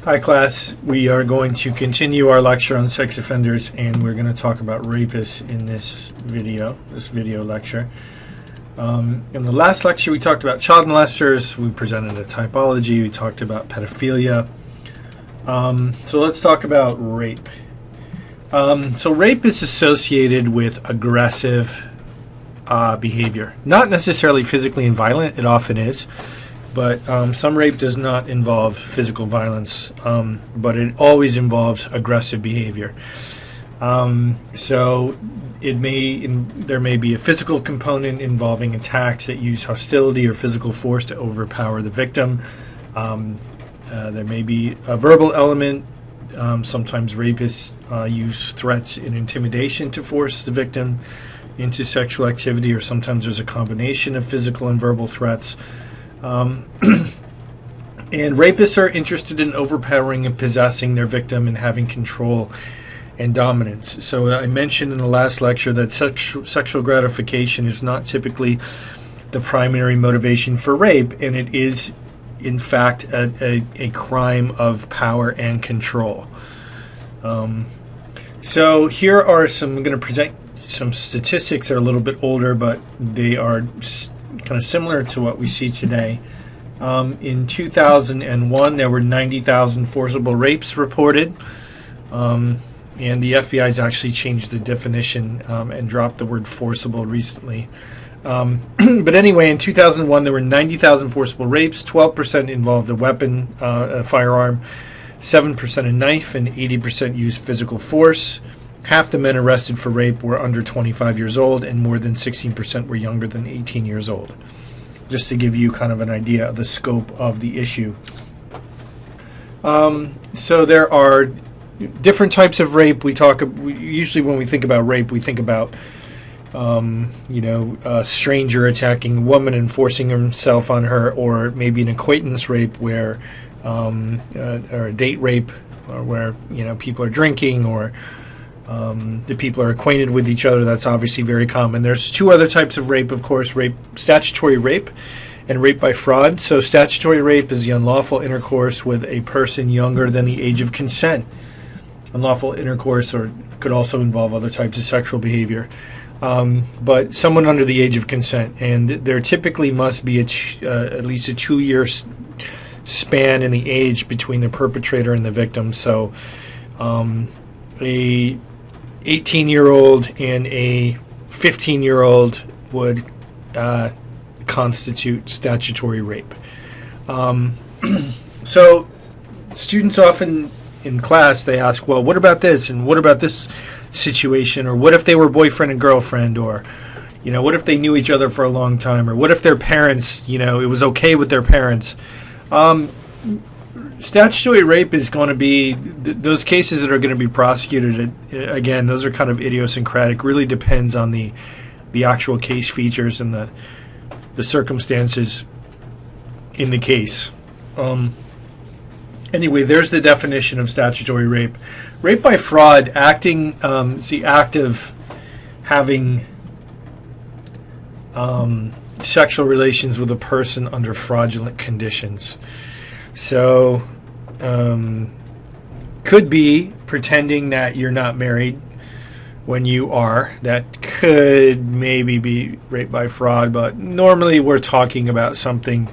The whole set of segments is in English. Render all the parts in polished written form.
Hi class, we are going to continue our lecture on sex offenders, and we're going to talk about rapists in this video lecture. In the last lecture we talked about child molesters, we presented a typology, we talked about pedophilia. So let's talk about rape. So rape is associated with aggressive behavior. Not necessarily physically and violent, it often is. But some rape does not involve physical violence, but it always involves aggressive behavior. So there may be a physical component involving attacks that use hostility or physical force to overpower the victim. There may be a verbal element. Sometimes rapists use threats and intimidation to force the victim into sexual activity, or sometimes there's a combination of physical and verbal threats. And rapists are interested in overpowering and possessing their victim and having control and dominance. So I mentioned in the last lecture that sexual gratification is not typically the primary motivation for rape, and it is in fact a crime of power and control. So here are I'm going to present some statistics that are a little bit older, but they are kind of similar to what we see today. In 2001, there were 90,000 forcible rapes reported, and the FBI has actually changed the definition and dropped the word forcible recently. But anyway, in 2001, there were 90,000 forcible rapes. 12% involved a weapon, a firearm, 7% a knife, and 80% used physical force. Half the men arrested for rape were under 25 years old, and more than 16% were younger than 18 years old. Just to give you kind of an idea of the scope of the issue. So there are different types of rape. Usually when we think about rape, we think about a stranger attacking a woman and forcing himself on her, or maybe an acquaintance rape or a date rape, or where people are drinking, or the people are acquainted with each other. That's obviously very common. There's two other types of rape, of course: statutory rape and rape by fraud. So statutory rape is the unlawful intercourse with a person younger than the age of consent. Unlawful intercourse could also involve other types of sexual behavior. But someone under the age of consent, and there typically must be at least a 2-year span in the age between the perpetrator and the victim. So a 18-year-old and a 15-year-old would constitute statutory rape. So students often in class, they ask, well, what about this, and what about this situation, or what if they were boyfriend and girlfriend, or what if they knew each other for a long time, or what if their parents, it was okay with their parents. Statutory rape is going to be those cases that are going to be prosecuted. Again, those are kind of idiosyncratic. Really depends on the actual case features and the circumstances in the case. Anyway, there's the definition of statutory rape. Rape by fraud, is the act of having sexual relations with a person under fraudulent conditions. So, could be pretending that you're not married when you are. That could maybe be rape by fraud, but normally we're talking about something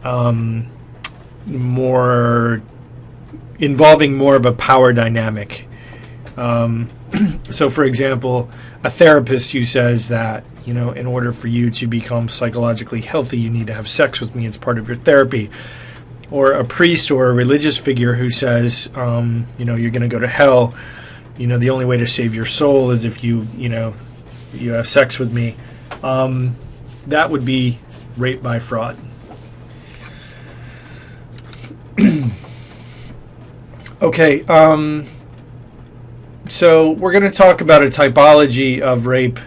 involving more of a power dynamic. So, for example, a therapist who says that, in order for you to become psychologically healthy, you need to have sex with me as part of your therapy. Or a priest or a religious figure who says, you're going to go to hell. The only way to save your soul is if you have sex with me. That would be rape by fraud. Okay, so we're going to talk about a typology of rape,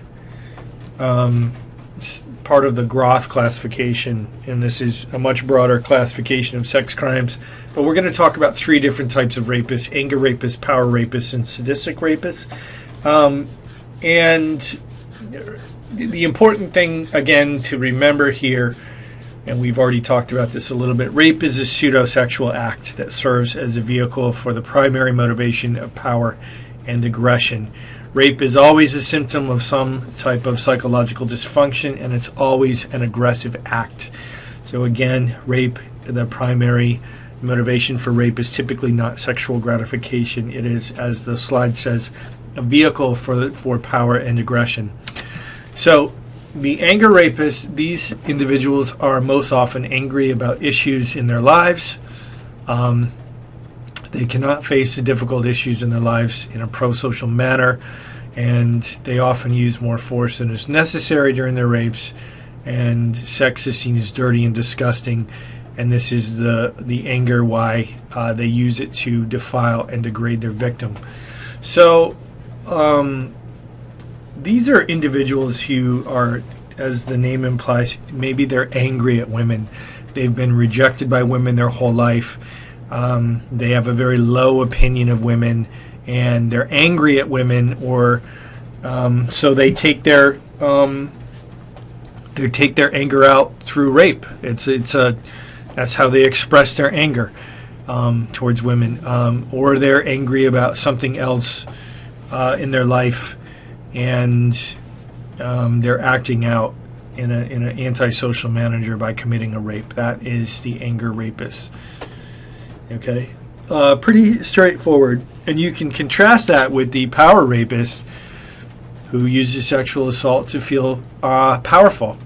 part of the Groth classification, and this is a much broader classification of sex crimes. But we're going to talk about 3 different types of rapists: anger rapists, power rapists, and sadistic rapists. And the important thing, again, to remember here and we've already talked about this a little bit. Rape is a pseudo-sexual act that serves as a vehicle for the primary motivation of power and aggression. Rape is always a symptom of some type of psychological dysfunction, and it's always an aggressive act. So again, rape, the primary motivation for rape is typically not sexual gratification. It is, as the slide says, a vehicle for power and aggression. So the anger rapists, these individuals are most often angry about issues in their lives. They cannot face the difficult issues in their lives in a pro-social manner, and they often use more force than is necessary during their rapes, and sex is seen as dirty and disgusting, and this is the anger why they use it to defile and degrade their victim. So these are individuals who are, as the name implies, maybe they're angry at women. They've been rejected by women their whole life. They have a very low opinion of women, and they're angry at women, or so they take their anger out through rape. That's how they express their anger towards women, or they're angry about something else in their life, and they're acting out in an antisocial manner by committing a rape. That is the anger rapist. Okay, pretty straightforward, and you can contrast that with the power rapist, who uses sexual assault to feel powerful.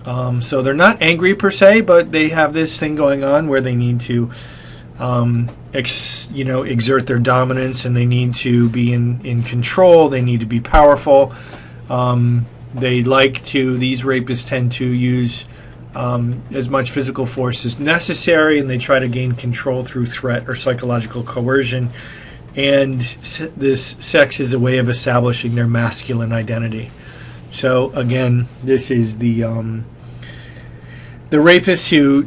So they're not angry per se, but they have this thing going on where they need to, exert their dominance, and they need to be in control. They need to be powerful. These rapists tend to use as much physical force as necessary, and they try to gain control through threat or psychological coercion. And this sex is a way of establishing their masculine identity. So again, this is the rapist who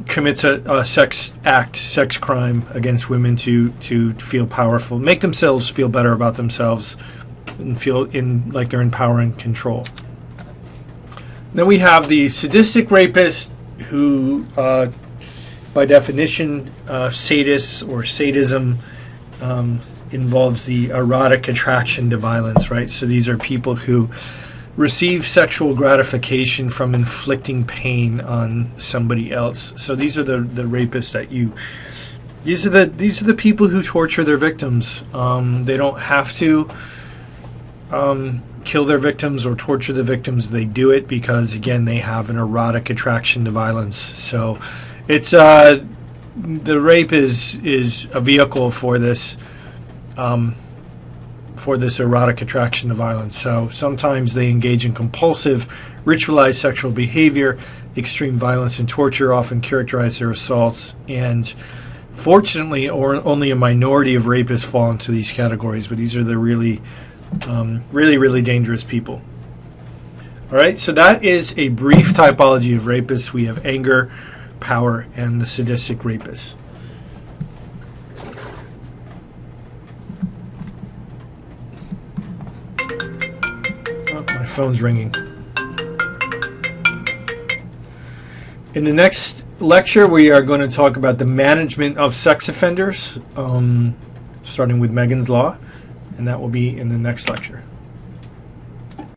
commits a sex crime against women to feel powerful, make themselves feel better about themselves, and feel like they're in power and control. Then we have the sadistic rapist, who, by definition, sadists or sadism involves the erotic attraction to violence, right? So these are people who receive sexual gratification from inflicting pain on somebody else. So these are the rapists these are the people who torture their victims. They don't have to kill their victims or torture the victims. They do it because, again, they have an erotic attraction to violence. So it's the rape is a vehicle for this erotic attraction to violence. So sometimes they engage in compulsive, ritualized sexual behavior. Extreme violence and torture often characterize their assaults, and fortunately, only a minority of rapists fall into these categories, but these are the really dangerous people. All right, so that is a brief typology of rapists. We have anger, power, and the sadistic rapists. Oh, my phone's ringing. In the next lecture, we are going to talk about the management of sex offenders, starting with Megan's Law, and that will be in the next lecture.